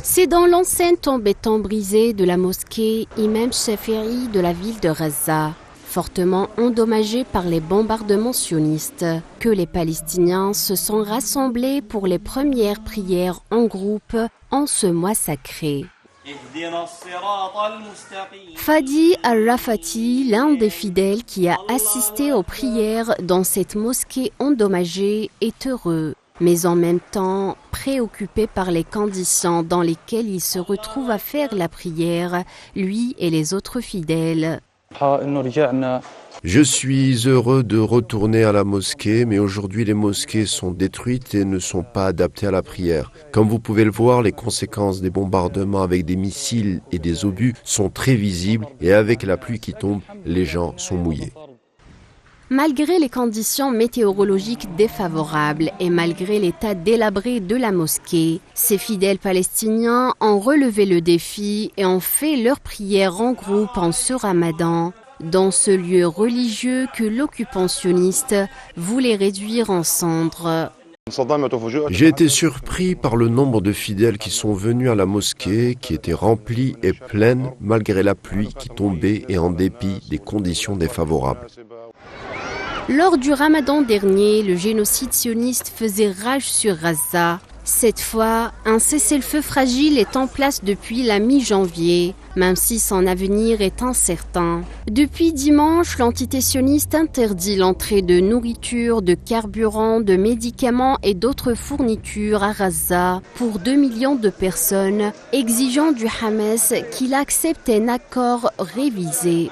C'est dans l'enceinte en béton brisé de la mosquée Imam Shafi'i de la ville de Gaza, fortement endommagée par les bombardements sionistes, que les Palestiniens se sont rassemblés pour les premières prières en groupe en ce mois sacré. Fadi Al-Rafati, l'un des fidèles qui a assisté aux prières dans cette mosquée endommagée, est heureux, mais en même temps préoccupé par les conditions dans lesquelles il se retrouve à faire la prière, lui et les autres fidèles. Je suis heureux de retourner à la mosquée, mais aujourd'hui les mosquées sont détruites et ne sont pas adaptées à la prière. Comme vous pouvez le voir, les conséquences des bombardements avec des missiles et des obus sont très visibles et avec la pluie qui tombe, les gens sont mouillés. Malgré les conditions météorologiques défavorables et malgré l'état délabré de la mosquée, ces fidèles palestiniens ont relevé le défi et ont fait leur prière en groupe en ce ramadan, dans ce lieu religieux que l'occupant sioniste voulait réduire en cendres. J'ai été surpris par le nombre de fidèles qui sont venus à la mosquée, qui était remplie et pleine malgré la pluie qui tombait et en dépit des conditions défavorables. Lors du ramadan dernier, le génocide sioniste faisait rage sur Gaza. Cette fois, un cessez-le-feu fragile est en place depuis la mi-janvier, même si son avenir est incertain. Depuis dimanche, l'entité sioniste interdit l'entrée de nourriture, de carburant, de médicaments et d'autres fournitures à Gaza pour 2 millions de personnes, exigeant du Hamas qu'il accepte un accord révisé.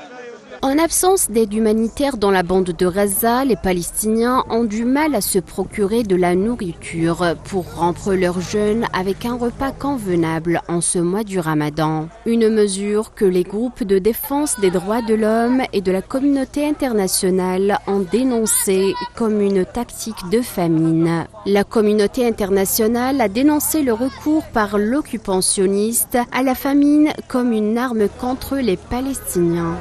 En absence d'aide humanitaire dans la bande de Gaza, les Palestiniens ont du mal à se procurer de la nourriture pour rompre leur jeûne avec un repas convenable en ce mois du Ramadan. Une mesure que les groupes de défense des droits de l'homme et de la communauté internationale ont dénoncée comme une tactique de famine. La communauté internationale a dénoncé le recours par l'occupant sioniste à la famine comme une arme contre les Palestiniens.